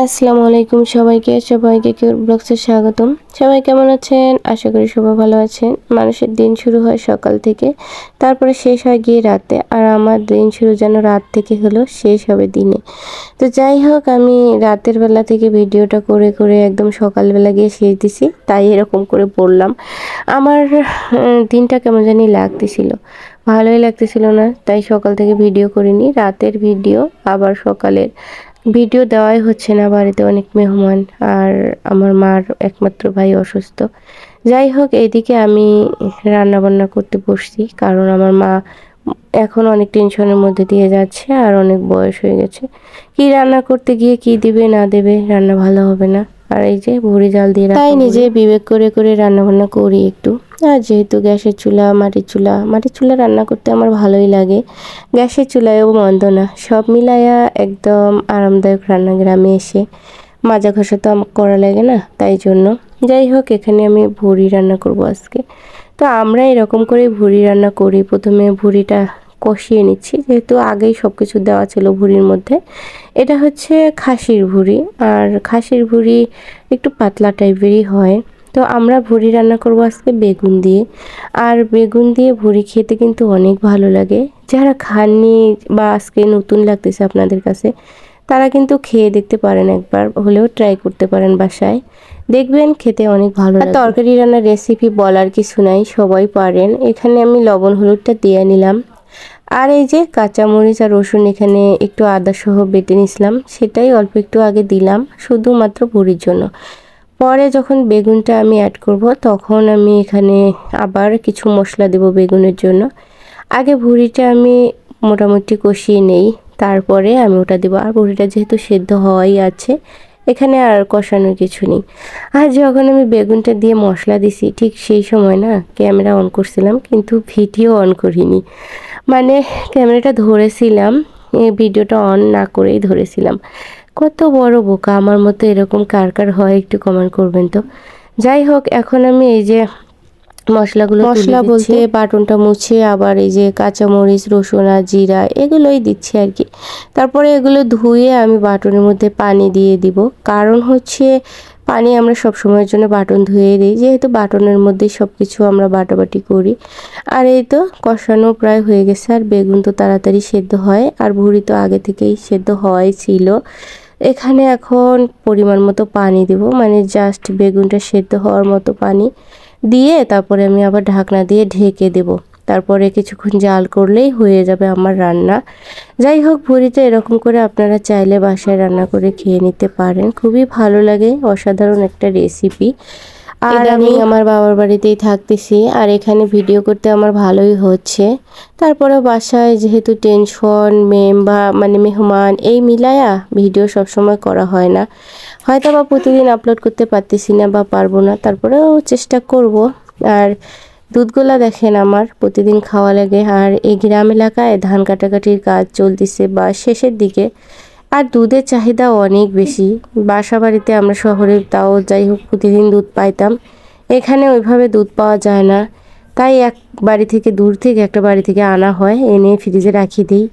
আসসালামু আলাইকুম সবাইকে ব্লগসে স্বাগতম। সবাই কেমন আছেন? আশা করি সবাই ভালো আছেন। মানুষের দিন শুরু হয় সকাল থেকে, তারপরে শেষ হয় গিয়ে রাতে। আর আমার দিন শুরু যেন রাত থেকে হলো, শেষ হবে দিনে। তো যাই হোক, আমি রাতের বেলা থেকে ভিডিওটা করে করে একদম সকালবেলা গিয়ে শেষ দিছি, তাই এরকম করে বললাম। আমার দিনটা কেমন জানি লাগতেছিল, ভালোই লাগতেছিল না, তাই সকাল থেকে ভিডিও করিনি। রাতের ভিডিও আবার সকালের ভিডিও দেওয়াই হচ্ছে না, বাড়িতে অনেক মেহমান আর আমার মার একমাত্র ভাই অসুস্থ। যাই হোক, এদিকে আমি রান্না বান্না করতে বসছি, কারণ আমার মা এখন অনেক টেনশনের মধ্যে দিয়ে যাচ্ছে আর অনেক বয়স হয়ে গেছে। কি রান্না করতে গিয়ে কি দিবে না দেবে, রান্না ভালো হবে না। আর এই যে ভুঁড়ি জাল দিয়ে তাই নিজে বিবেক করে করে রান্না বান্না করি একটু। আর যেহেতু গ্যাসের চুলা, মাটির চুলা রান্না করতে আমার ভালোই লাগে। গ্যাসের চুলায়ও মন্দ না, সব মিলাইয়া একদম আরামদায়ক রান্না। গ্রামে এসে মাজা ঘষা তো আমার করা লাগে না, তাই জন্য। যাই হোক, এখানে আমি ভুঁড়ি রান্না করব আজকে। তো আমরা এরকম করে ভুঁড়ি রান্না করি। প্রথমে ভুঁড়িটা কষিয়ে নিচ্ছি, যেহেতু আগেই সব কিছু দেওয়া ছিল ভুঁড়ির মধ্যে। এটা হচ্ছে খাসির ভুঁড়ি, আর খাসির ভুঁড়ি একটু পাতলা টাইপেরই হয়। তো আমরা ভুঁড়ি রান্না করব আজকে বেগুন দিয়ে। আর বেগুন দিয়ে ভুঁড়ি খেতে কিন্তু অনেক ভালো লাগে। যারা খাননি বা আজকে নতুন লাগতেছে আপনাদের কাছে, তারা কিন্তু খেয়ে দেখতে পারেন, একবার হলেও ট্রাই করতে পারেন বাসায়, দেখবেন খেতে অনেক ভালো লাগে। তরকারি রান্নার রেসিপি বলার কিছু নাই, সবাই পারেন। এখানে আমি লবণ হলুদটা দিয়ে নিলাম। আর এই যে কাঁচামরিচ আর রসুন এখানে একটু আদা সহ বেটে নিছিলাম, সেটাই অল্প একটু আগে দিলাম শুধুমাত্র ভুঁড়ির জন্য। পরে যখন বেগুনটা আমি অ্যাড করব, তখন আমি এখানে আবার কিছু মশলা দেব বেগুনের জন্য। আগে ভুঁড়িটা আমি মোটামুটি কষিয়ে নেই, তারপরে আমি ওটা দেবো। আর ভুঁড়িটা যেহেতু সেদ্ধ হওয়াই আছে, এখানে আর কষানোর কিছু নেই। আর যখন আমি বেগুনটা দিয়ে মশলা দিছি, ঠিক সেই সময় না ক্যামেরা অন করছিলাম, কিন্তু ভিডিও অন করিনি। মানে ক্যামেরাটা ধরেছিলাম, ভিডিওটা অন না করেই ধরেছিলাম। কত বড় বোকা, আমার মতো এরকম কার কার হয় একটু কমেন্ট করবেন তো। যাই হোক, এখন আমি এই যে মশলা বলতে বাটনটা মুছে আবার এই যে কাঁচামরিচ, রসুন আর জিরা এগুলোই দিচ্ছি আর কি। তারপরে এগুলো ধুয়ে আমি বাটনের মধ্যে পানি দিয়ে দিব, কারণ হচ্ছে পানি আমরা সব সময়ের জন্য বাটন ধুয়ে দিই, যেহেতু বাটনের মধ্যেই সব কিছু আমরা বাটাবাটি করি। আর এই তো কষানো প্রায় হয়ে গেছে, আর বেগুন তো তাড়াতাড়ি সেদ্ধ হয়, আর ভুঁড়ি তো আগে থেকেই সেদ্ধ হওয়াই ছিল। এখানে এখন পরিমাণ মতো পানি দেব, মানে জাস্ট বেগুনটা সেদ্ধ হওয়ার মতো পানি দিয়ে তারপরে আমি আবার ঢাকনা দিয়ে ঢেকে দেব। তারপরে কিছুক্ষণ জাল করলেই হয়ে যাবে আমার রান্না। যাই হোক, ভুঁড়িতে এরকম করে আপনারা চাইলে বাসায় রান্না করে খেয়ে নিতে পারেন, খুবই ভালো লাগে, অসাধারণ একটা রেসিপি। আর আমি আমার বাবার বাড়িতেই থাকতেছি, আর এখানে ভিডিও করতে আমার ভালোই হচ্ছে। তারপরে বাসায় যেহেতু টেনশন মেহমান এই মিলায়া ভিডিও সবসময় করা হয় না, হয়তো বা প্রতিদিন আপলোড করতে পারতেছি না বা পারবো না, তারপরেও চেষ্টা করব। আর দুধগুলা দেখেন আমার প্রতিদিন খাওয়া লাগে। আর এই গ্রাম এলাকায় ধান কাটাকাটির কাজ চলতেছে বা শেষের দিকে, আর দুধের চাহিদা অনেক বেশি। বাসা বাড়িতে আমরা শহরে তাও যাই হোক প্রতিদিন দুধ পাইতাম, এখানে ওইভাবে দুধ পাওয়া যায় না। তাই এক বাড়ি থেকে দূর থেকে একটা বাড়ি থেকে আনা হয়, এনে ফ্রিজে রাখি দিই।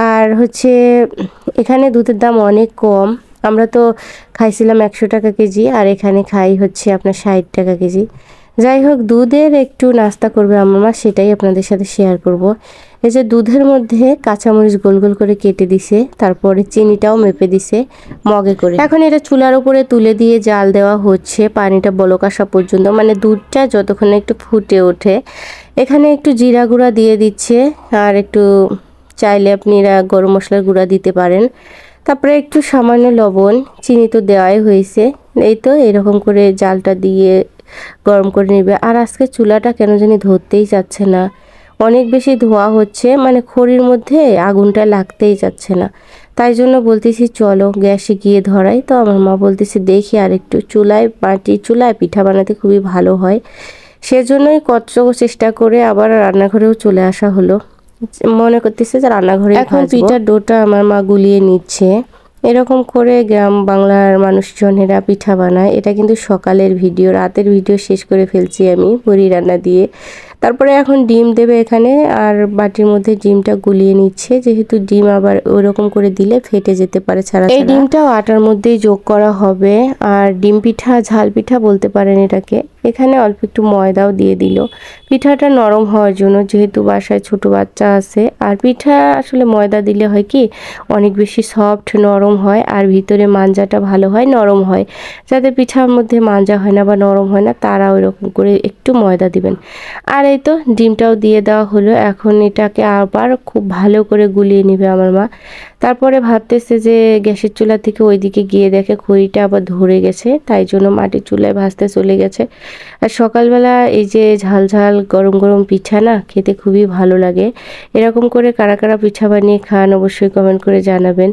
আর হচ্ছে এখানে দুধের দাম অনেক কম। আমরা তো খাইছিলাম 100 টাকা কেজি, আর এখানে খাই হচ্ছে আপনার 60 টাকা কেজি। যাই হোক, দুধের একটু নাস্তা করবে আমার মা, সেটাই আপনাদের সাথে শেয়ার করব। এই যে দুধের মধ্যে কাঁচামরিচ গোল গোল করে কেটে দিছে, তারপরে চিনিটাও মেপে দিছে মগে করে। এখন এটা চুলার উপরে তুলে দিয়ে জাল দেওয়া হচ্ছে, পানিটা বলক আসা পর্যন্ত, মানে দুধটা যতক্ষণ একটু ফুটে ওঠে। এখানে একটু জিরা গুঁড়া দিয়ে দিচ্ছে, আর একটু চাইলে আপনারা গরম মশলার গুঁড়া দিতে পারেন। তারপরে একটু সামান্য লবণ, চিনি তো দেওয়াই হয়েছে। এই তো এরকম করে জালটা দিয়ে গরম করে নেবে। আর আজকে চুলাটা কেন জানি ধরতেই যাচ্ছে না, অনেক বেশি ধোয়া হচ্ছে, মানে খড়ির মধ্যে আগুনটা লাগতেই যাচ্ছে না। তাই জন্য বলতেছি চলো গ্যাসে গিয়ে ধরাই। তো আমার মা বলতেছে দেখি আর একটু মাটির চুলায় পিঠা বানাতে খুবই ভালো হয়, সেজন্যই কত চেষ্টা করে আবার রান্নাঘরেও চলে আসা হলো। মনে করতেছে যে রান্নাঘরে এখন পিঠার ডোটা আমার মা গুলিয়ে নিচ্ছে। এরকম করে গ্রাম বাংলার মানুষজনেরা পিঠা বানায়। এটা কিন্তু সকালের ভিডিও, রাতের ভিডিও শেষ করে ফেলছি আমি ভুঁড়ি রান্না দিয়ে। তারপরে এখন ডিম দেবে এখানে, আর বাটির মধ্যে ডিমটা গুলিয়ে নিচ্ছে, যেহেতু ডিম আবার ওইরকম করে দিলে ফেটে যেতে পারে ছাড়া। এই ডিমটাও আটার মধ্যেই যোগ করা হবে। আর ডিম পিঠা, ঝাল পিঠা বলতে পারেন এটাকে। এখানে অল্প একটু ময়দাও দিয়ে দিল পিঠাটা নরম হওয়ার জন্য, যেহেতু বাসায় ছোট বাচ্চা আছে। আর পিঠা আসলে ময়দা দিলে হয় কি অনেক বেশি সফট নরম হয়, আর ভিতরে মাঞ্জাটা ভালো হয়, নরম হয়। যাদের পিঠার মধ্যে মাঞ্জা হয় না বা নরম হয় না, তারা ওইরকম করে একটু ময়দা দিবেন। আর এই তো ডিমটাও দিয়ে দেওয়া হলো। এখন এটাকে আবার খুব ভালো করে গুলিয়ে নেবে আমার মা। তারপরে ভাবতেছে যে গ্যাসের চুলা থেকে ওইদিকে গিয়ে দেখে খড়িটা আবার ধরে গেছে, তাই জন্য মাটির চুলায় ভাজতে চলে গেছে। আর সকালবেলা এই যে ঝাল ঝাল গরম গরম পিঠা না খেতে খুবই ভালো লাগে। এরকম করে কারা কারা পিঠা বানিয়ে খান অবশ্যই কমেন্ট করে জানাবেন।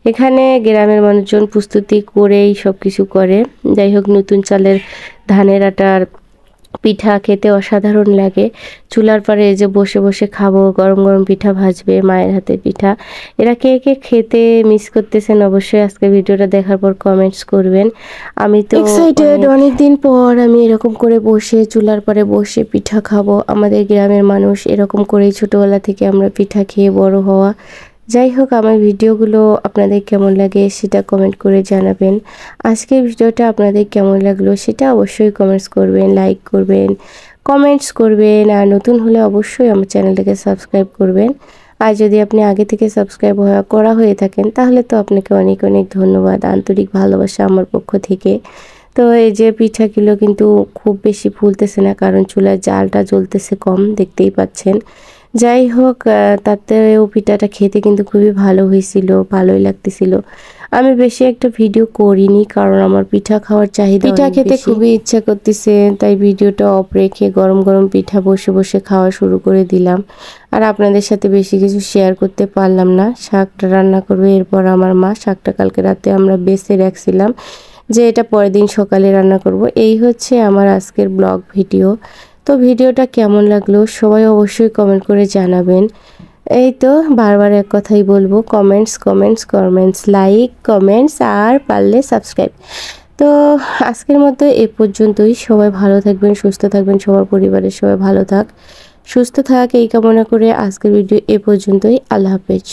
এখানে গ্রামের মানুষজন প্রস্তুতি করেই সব কিছু করে। যাই হোক, নতুন চালের ধানের আটার পিঠা খেতে অসাধারণ লাগে। চুলার পাড়ে এই যে বসে বসে খাবো, গরম গরম পিঠা ভাজবে মায়ের হাতের পিঠা। এরা কে কে খেতে মিস করতেছেন অবশ্যই আজকে ভিডিওটা দেখার পর কমেন্টস করবেন। আমি তো এক্সাইটেড, অনেকদিন পর আমি এরকম করে বসে চুলার পাড়ে বসে পিঠা খাবো। আমাদের গ্রামের মানুষ এরকম করেই ছোটবেলা থেকে আমরা পিঠা খেয়ে বড় হওয়া। যাই হোক, আমার ভিডিওগুলো আপনাদের কেমন লাগে সেটা কমেন্ট করে জানাবেন। আজকের ভিডিওটা আপনাদের কেমন লাগলো সেটা অবশ্যই কমেন্টস করবেন, লাইক করবেন, কমেন্টস করবেন। আর নতুন হলে অবশ্যই আমার চ্যানেলটাকে সাবস্ক্রাইব করবেন। আর যদি আপনি আগে থেকে সাবস্ক্রাইব করা হয়ে থাকেন, তাহলে তো আপনাকে অনেক অনেক ধন্যবাদ, আন্তরিক ভালোবাসা আমার পক্ষ থেকে। তো এই যে পিঠাগুলো কিন্তু খুব বেশি ফুলতেছে না, কারণ চুলার জালটা জ্বলতেছে কম, দেখতেই পাচ্ছেন। যাই হোক, তাতেও পিঠাটা খেতে কিন্তু খুবই ভালো হয়েছিল, ভালোই লাগতেছিল। আমি বেশি একটা ভিডিও করিনি, কারণ আমার পিঠা খাওয়ার চাহিদা, পিঠা খেতে খুবই ইচ্ছা করতেছে, তাই ভিডিওটা অফ রেখে গরম গরম পিঠা বসে বসে খাওয়া শুরু করে দিলাম। আর আপনাদের সাথে বেশি কিছু শেয়ার করতে পারলাম না। শাকটা রান্না করবে এরপর আমার মা। শাকটা কালকে রাতে আমরা বেছে রাখছিলাম যে এটা পরের দিন সকালে রান্না করব। এই হচ্ছে আমার আজকের ব্লগ ভিডিও। তো ভিডিওটা কেমন লাগলো সবাই অবশ্যই কমেন্ট করে জানাবেন। এই তো বারবার এক কথাই বলবো, comments comments comments, like comments, আর পারলে সাবস্ক্রাইব। তো আজকের মতো এ পর্যন্তই। সবাই ভালো থাকবেন, সুস্থ থাকবেন, সবার পরিবারের সবাই ভালো থাক, সুস্থ থাক, এই কামনা করে আজকের ভিডিও এ পর্যন্তই। আল্লাহ হাফেজ।